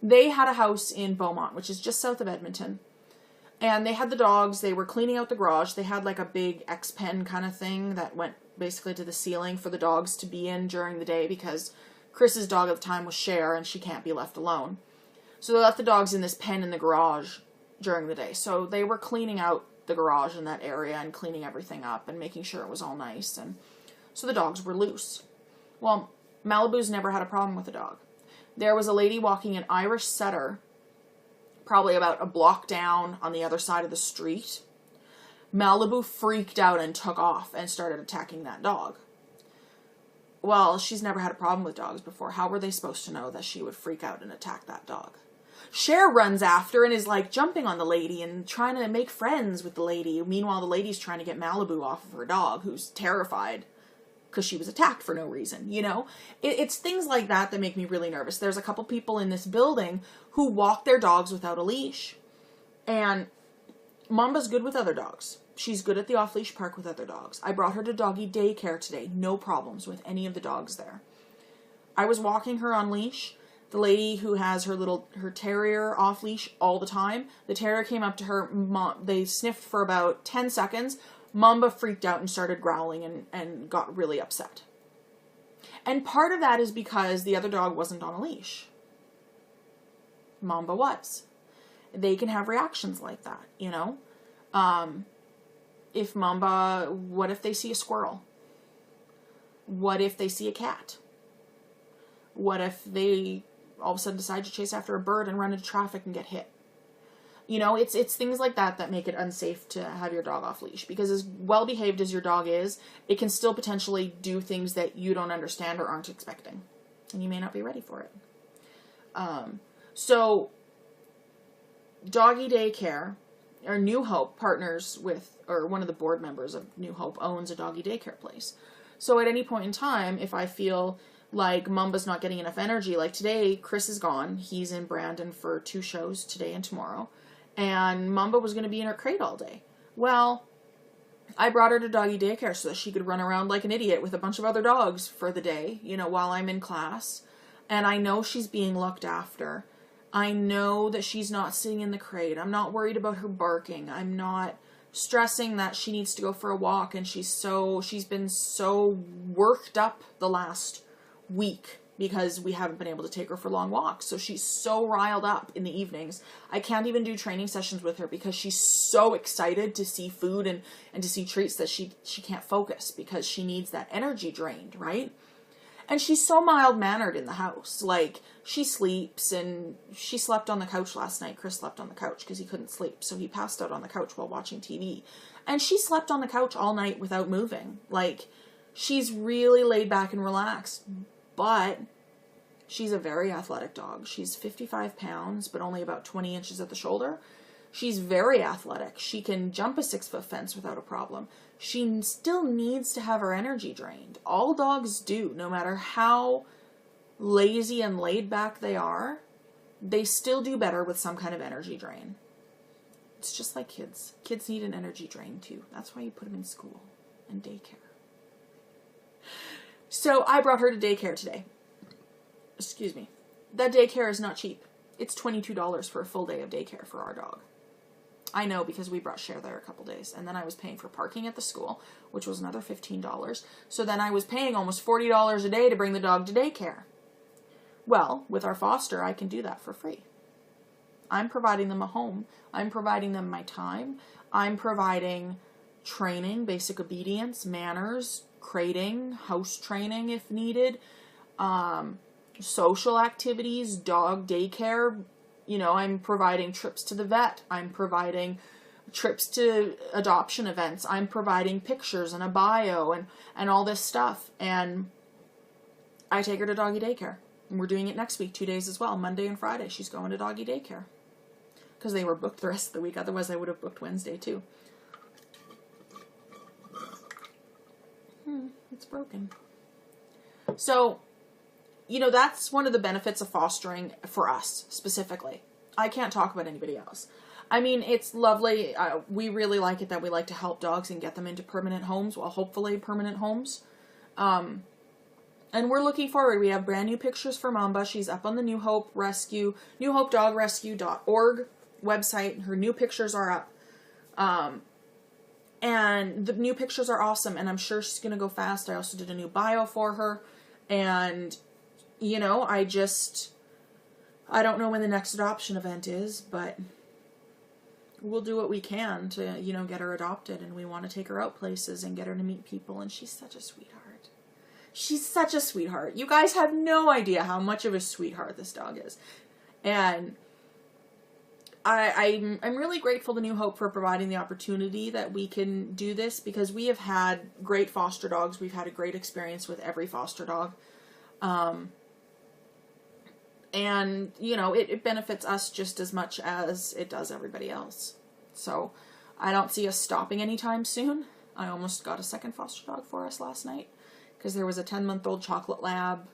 They had a house in Beaumont, which is just south of Edmonton. And they had the dogs. They were cleaning out the garage. They had like a big X-Pen kind of thing that went basically to the ceiling for the dogs to be in during the day because Chris's dog at the time was Cher and she can't be left alone. So they left the dogs in this pen in the garage during the day. So they were cleaning out the garage in that area and cleaning everything up and making sure it was all nice. And so the dogs were loose. Well, Malibu's never had a problem with a dog. There was a lady walking an Irish setter, probably about a block down on the other side of the street. Malibu freaked out and took off and started attacking that dog. Well, she's never had a problem with dogs before. How were they supposed to know that she would freak out and attack that dog? Cher runs after and is like jumping on the lady and trying to make friends with the lady. Meanwhile, the lady's trying to get Malibu off of her dog, who's terrified because she was attacked for no reason, you know? It's things like that that make me really nervous. There's a couple people in this building who walk their dogs without a leash. And Mamba's good with other dogs. She's good at the off-leash park with other dogs. I brought her to doggy daycare today. No problems with any of the dogs there. I was walking her on leash. The lady who has her terrier off leash all the time, the terrier came up to her. They sniffed for about 10 seconds. Mamba freaked out and started growling and got really upset. And part of that is because the other dog wasn't on a leash. Mamba was. They can have reactions like that, you know? What if they see a squirrel? What if they see a cat? What if they all of a sudden decide to chase after a bird and run into traffic and get hit? You know, it's things like that that make it unsafe to have your dog off leash, because as well behaved as your dog is, it can still potentially do things that you don't understand or aren't expecting, and you may not be ready for it. So doggy daycare, or New Hope partners with, or one of the board members of New Hope owns a doggy daycare place. So at any point in time, if I feel like Mumba's not getting enough energy, like today, Chris is gone. He's in Brandon for 2 shows today and tomorrow. And Mumba was going to be in her crate all day. Well, I brought her to doggy daycare so that she could run around like an idiot with a bunch of other dogs for the day, you know, while I'm in class. And I know she's being looked after. I know that she's not sitting in the crate. I'm not worried about her barking. I'm not stressing that she needs to go for a walk, and she's been so worked up the last week because we haven't been able to take her for long walks. So she's so riled up in the evenings. I can't even do training sessions with her because she's so excited to see food and to see treats that she can't focus because she needs that energy drained, right? And she's so mild-mannered in the house. Like, she sleeps, and she slept on the couch last night. Chris slept on the couch because he couldn't sleep, so he passed out on the couch while watching TV. And she slept on the couch all night without moving. Like, she's really laid back and relaxed. But she's a very athletic dog. She's 55 pounds, but only about 20 inches at the shoulder. She's very athletic. She can jump a 6-foot fence without a problem. She still needs to have her energy drained. All dogs do, no matter how lazy and laid back they are, they still do better with some kind of energy drain. It's just like kids. Kids need an energy drain too. That's why you put them in school and daycare. So I brought her to daycare today. Excuse me. That daycare is not cheap. It's $22 for a full day of daycare for our dog. I know, because we brought Cher there a couple days, and then I was paying for parking at the school, which was another $15. So then I was paying almost $40 a day to bring the dog to daycare. Well, with our foster, I can do that for free. I'm providing them a home. I'm providing them my time. I'm providing training, basic obedience, manners, crating, house training if needed, social activities, dog daycare. You know, I'm providing trips to the vet. I'm providing trips to adoption events. I'm providing pictures and a bio and all this stuff. And I take her to doggy daycare. And we're doing it next week, 2 days as well. Monday and Friday, she's going to doggy daycare. Because they were booked the rest of the week. Otherwise, I would have booked Wednesday too. It's broken. So, you know, that's one of the benefits of fostering for us, specifically. I can't talk about anybody else. I mean, it's lovely. We really like it that we like to help dogs and get them into permanent homes, well, hopefully permanent homes. And we're looking forward. We have brand new pictures for Mamba. She's up on the New Hope Rescue, newhopedogrescue.org website. Her new pictures are up. And the new pictures are awesome, and I'm sure she's going to go fast. I also did a new bio for her, and you know, I don't know when the next adoption event is, but we'll do what we can to, you know, get her adopted, and we want to take her out places and get her to meet people, and she's such a sweetheart. She's such a sweetheart. You guys have no idea how much of a sweetheart this dog is. And I'm really grateful to New Hope for providing the opportunity that we can do this, because we have had great foster dogs. We've had a great experience with every foster dog. And, you know, it benefits us just as much as it does everybody else. So I don't see us stopping anytime soon. I almost got a second foster dog for us last night, because there was a 10-month-old chocolate lab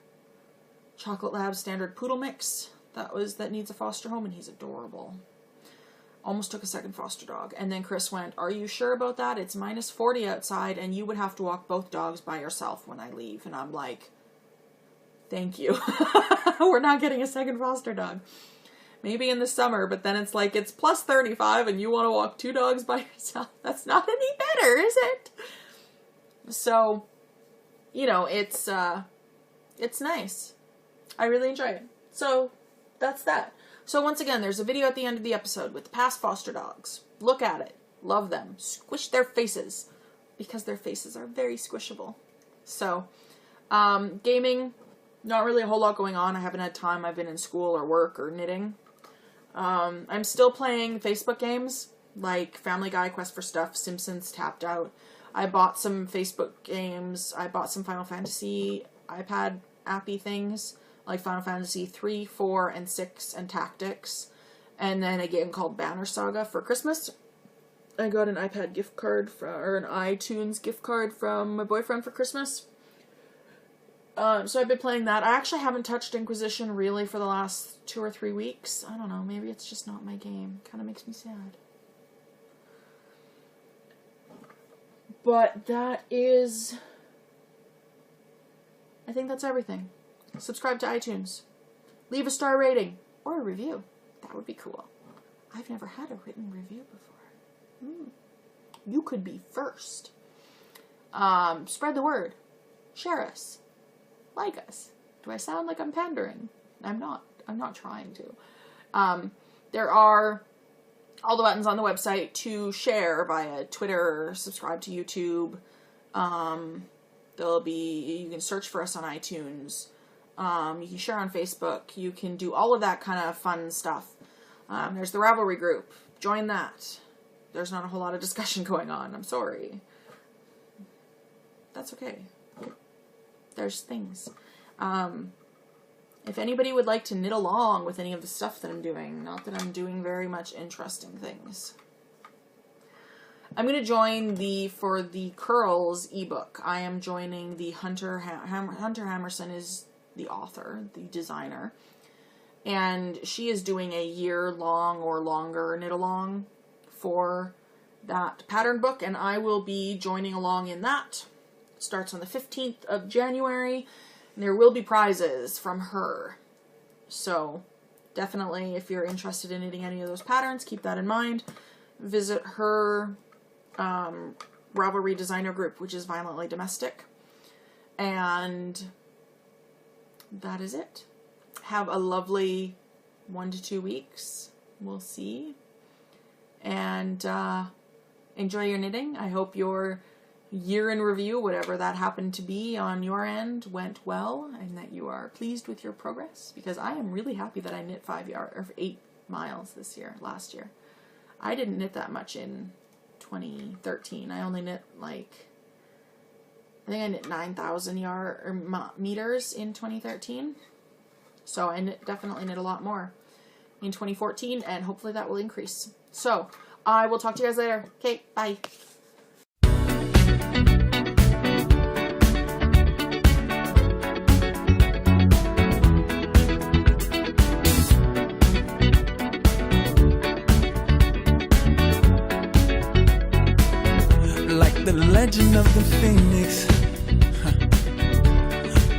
standard poodle mix that needs a foster home, and he's adorable. Almost took a second foster dog. And then Chris went, "Are you sure about that? It's minus 40 outside, and you would have to walk both dogs by yourself when I leave." And I'm like, thank you. We're not getting a second foster dog. Maybe in the summer, but then it's like, it's plus 35 and you want to walk 2 dogs by yourself. That's not any better, is it? So, you know, it's nice. I really enjoy it. So, that's that. So once again, there's a video at the end of the episode with the past foster dogs. Look at it. Love them. Squish their faces, because their faces are very squishable. So, Gaming, not really a whole lot going on. I haven't had time. I've been in school or work or knitting. I'm still playing Facebook games like Family Guy, Quest for Stuff, Simpsons, Tapped Out. I bought some Facebook games. I bought some Final Fantasy iPad appy things like Final Fantasy 3, 4, and 6 and Tactics. And then a game called Banner Saga for Christmas. I got an iPad gift card or an iTunes gift card from my boyfriend for Christmas. So I've been playing that. I actually haven't touched Inquisition really for the last 2 or 3 weeks. I don't know, maybe it's just not my game. Kind of makes me sad. But that is... I think that's everything. Subscribe to iTunes. Leave a star rating or a review. That would be cool. I've never had a written review before. You could be first. Spread the word. Share us. Like us. Do I sound like I'm pandering? I'm not. I'm not trying to. There are all the buttons on the website to share via Twitter, subscribe to YouTube. You can search for us on iTunes. You can share on Facebook. You can do all of that kind of fun stuff. There's the Ravelry group. Join that. There's not a whole lot of discussion going on. I'm sorry. That's okay. There's things. If anybody would like to knit along with any of the stuff that I'm doing, not that I'm doing very much interesting things. I'm going to join for the Curls ebook. I am joining the Hunter Hammerson is the author, the designer. And she is doing a year-long or longer knit-along for that pattern book, and I will be joining along in that. It starts on the 15th of January, and there will be prizes from her. So, definitely, if you're interested in knitting any of those patterns, keep that in mind. Visit her Ravelry designer group, which is Violently Domestic. And that is it. Have a lovely 1 to 2 weeks. We'll see. And enjoy your knitting. I hope your year in review, whatever that happened to be on your end, went well and that you are pleased with your progress, because I am really happy that I knit 8 miles last year. I didn't knit that much in 2013. I only knit I think I knit 9,000 meters in 2013. So I definitely knit a lot more in 2014, and hopefully that will increase. So I will talk to you guys later. Okay, bye. Like the legend of the phoenix,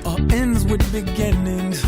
all ends with beginnings.